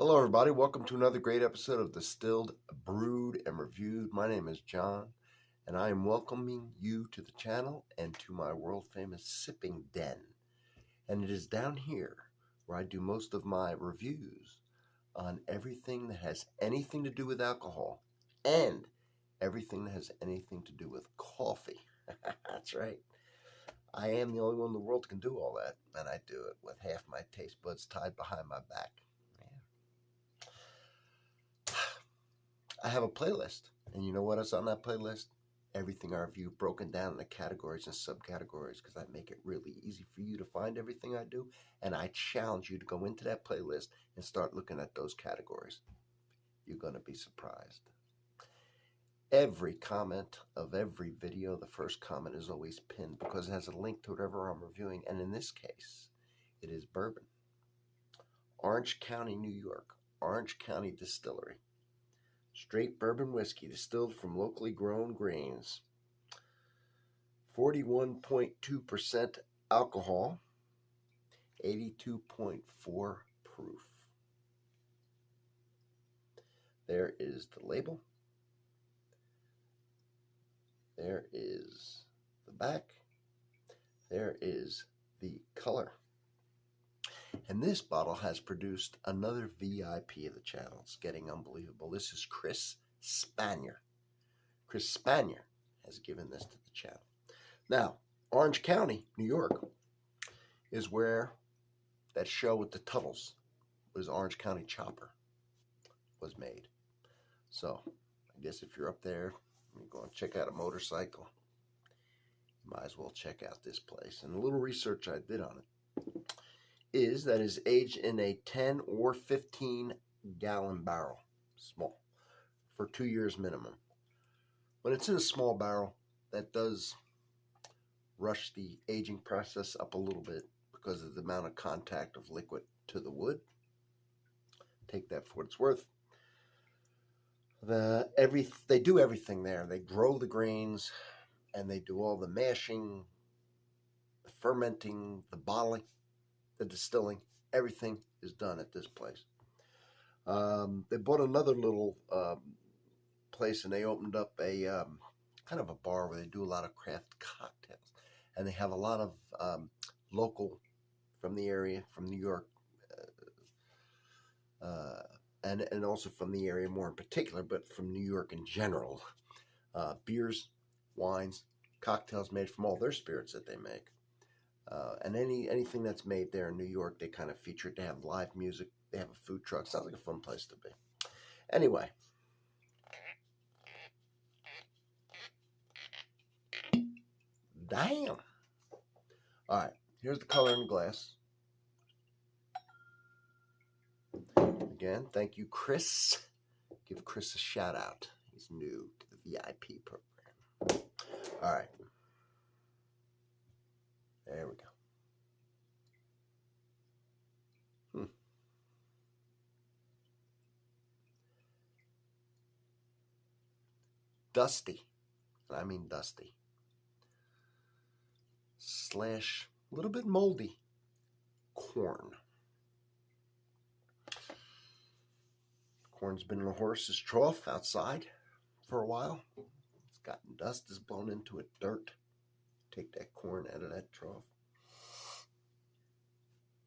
Hello, everybody. Welcome to another great episode of Distilled, Brewed, and Reviewed. My name is John, and I am welcoming you to the channel and to my world-famous sipping den. And it is down here where I do most of my reviews on everything that has anything to do with alcohol and everything that has anything to do with coffee. That's right. I am the only one in the world that can do all that, and I do it with half my taste buds tied behind my back. I have a playlist, and you know what is on that playlist? Everything I review broken down into categories and subcategories because I make it really easy for you to find everything I do, and I challenge you to go into that playlist and start looking at those categories. You're going to be surprised. Every comment of every video, the first comment is always pinned because it has a link to whatever I'm reviewing, and in this case, it is bourbon. Orange County, New York, Orange County Distillery. Straight bourbon whiskey distilled from locally grown grains. 41.2% alcohol, 82.4 proof. There is the label. There is the back. There is the color. And this bottle has produced another VIP of the channel. It's getting unbelievable. This is Chris Spanier. Chris Spanier has given this to the channel. Now, Orange County, New York, is where that show with the Tuttles was Orange County Chopper was made. So, I guess if you're up there and you're going to check out a motorcycle, you might as well check out this place. And a little research I did on it is that is aged in a 10 or 15 gallon barrel, small, for 2 years minimum. When it's in a small barrel, that does rush the aging process up a little bit because of the amount of contact of liquid to the wood. Take that for what it's worth. They do everything there. They grow the grains, and they do all the mashing, the fermenting, the bottling, the distilling. Everything is done at this place. They bought another little place, and they opened up a kind of a bar where they do a lot of craft cocktails, and they have a lot of local from the area, from New York, and also from the area more in particular, but from New York in general, beers, wines, cocktails made from all their spirits that they make. And anything that's made there in New York, they kind of feature it. They have live music. They have a food truck. Sounds like a fun place to be. Anyway. Damn. All right. Here's the color in the glass. Again, thank you, Chris. Give Chris a shout out. He's new to the VIP program. All right. There we go. Dusty. And I mean dusty. / a little bit moldy corn. Corn's been in a horse's trough outside for a while. It's gotten dust, is blown into it, dirt. Take that corn out of that trough.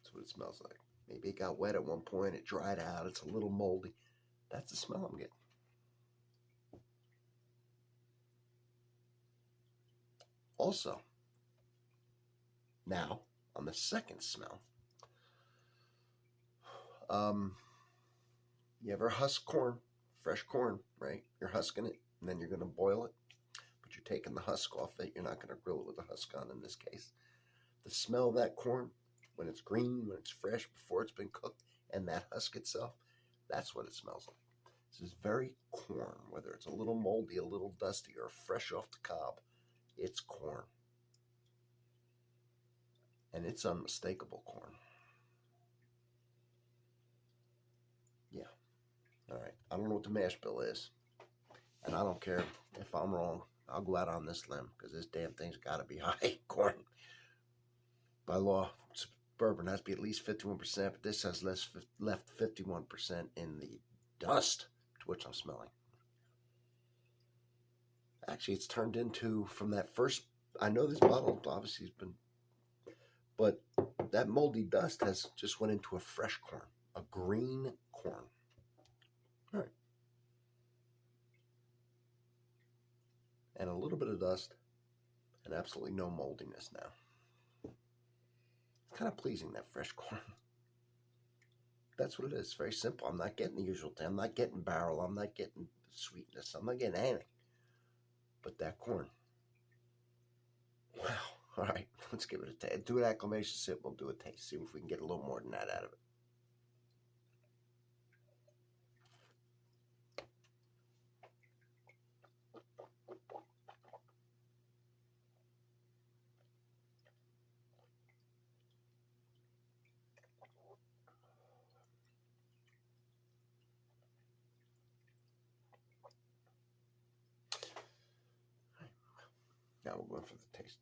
That's what it smells like. Maybe it got wet at one point, it dried out, it's a little moldy. That's the smell I'm getting. Also, now on the second smell, you ever husk corn, fresh corn, right? You're husking it, and then you're going to boil it, but you're taking the husk off it. You're not going to grill it with the husk on in this case. The smell of that corn, when it's green, when it's fresh, before it's been cooked, and that husk itself, that's what it smells like. This is very corn, whether it's a little moldy, a little dusty, or fresh off the cob. It's corn. And it's unmistakable corn. Yeah. All right. I don't know what the mash bill is. And I don't care if I'm wrong. I'll go out on this limb because this damn thing's got to be high corn. By law, it's bourbon has to be at least 51%, but this has left 51% in the dust, to which I'm smelling. Actually, it's turned into, from that first, I know this bottle obviously has been, but that moldy dust has just went into a fresh corn, a green corn. All right. And a little bit of dust and absolutely no moldiness now. It's kind of pleasing, that fresh corn. That's what it is. It's very simple. I'm not getting the usual thing. I'm not getting barrel. I'm not getting sweetness. I'm not getting anything but that corn. Wow. All right. Let's give it a taste. Do an acclimation sip. We'll do a taste. See if we can get a little more than that out of it. Now we're going for the taste.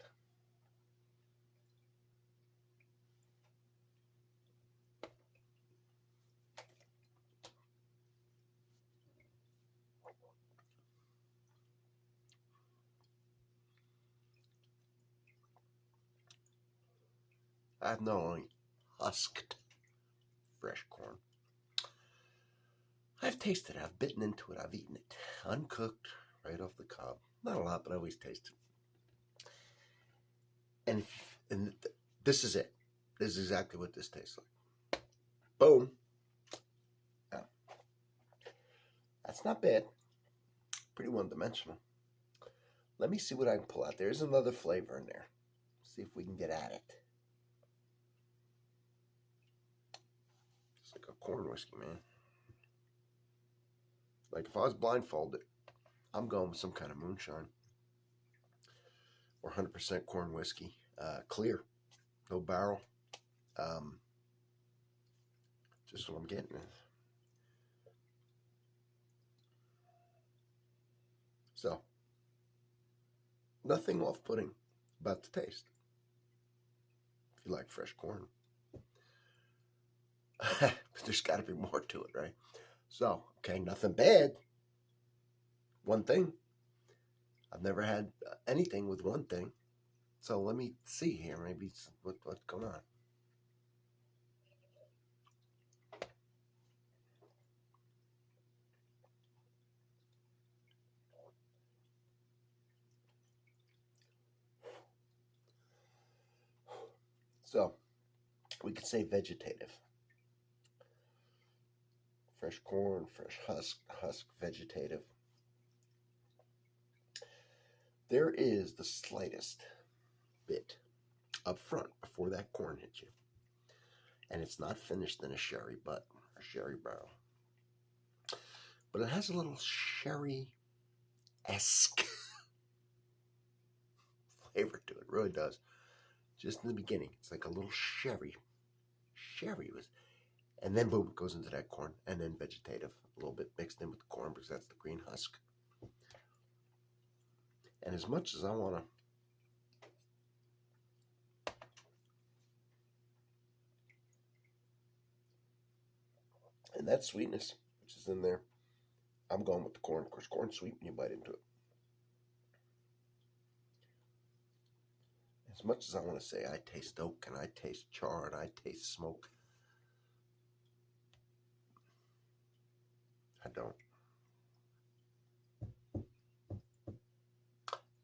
I've not only husked fresh corn, I've tasted it. I've bitten into it. I've eaten it. Uncooked, right off the cob. Not a lot, but I always taste it. And this is it. This is exactly what this tastes like. Boom. Now, that's not bad. Pretty one-dimensional. Let me see what I can pull out. There's another flavor in there. See if we can get at it. It's like a corn whiskey, man. Like if I was blindfolded, I'm going with some kind of moonshine. Or 100% corn whiskey. Clear. No barrel. Just what I'm getting. So, nothing off-putting about the taste. If you like fresh corn. But there's got to be more to it, right? So, okay, nothing bad. One thing. I've never had anything with one thing. So let me see here. Maybe what's going on. So, we could say vegetative. Fresh corn, fresh husk, vegetative. There is the slightest bit up front before that corn hits you. And it's not finished in a sherry butt or sherry barrel. But it has a little sherry-esque flavor to it. It really does. Just in the beginning, it's like a little sherry. Sherry was, and then boom, it goes into that corn, and then vegetative, a little bit mixed in with the corn because that's the green husk. And as much as I want to, and that sweetness which is in there, I'm going with the corn. Of course, corn's sweet when you bite into it. As much as I want to say I taste oak and I taste char and I taste smoke, I don't.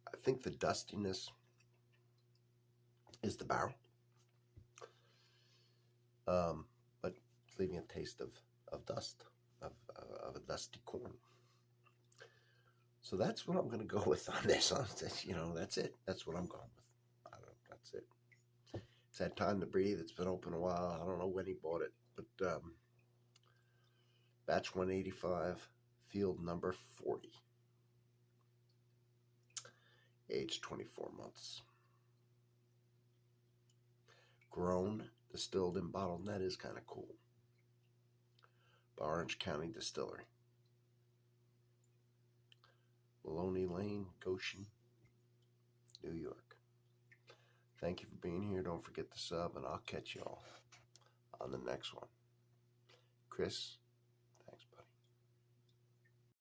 I think the dustiness is the barrel, but it's leaving a taste of dust, of a dusty corn. So that's what I'm going to go with on this. You know, that's it. That's what I'm going with. I don't know. That's it. It's had time to breathe. It's been open a while. I don't know when he bought it, but batch 185, field number 40, age 24 months. Grown, distilled, and bottled, and that is kind of cool. By Orange County Distillery. Maloney Lane, Goshen, New York. Thank you for being here. Don't forget to sub, and I'll catch y'all on the next one. Chris?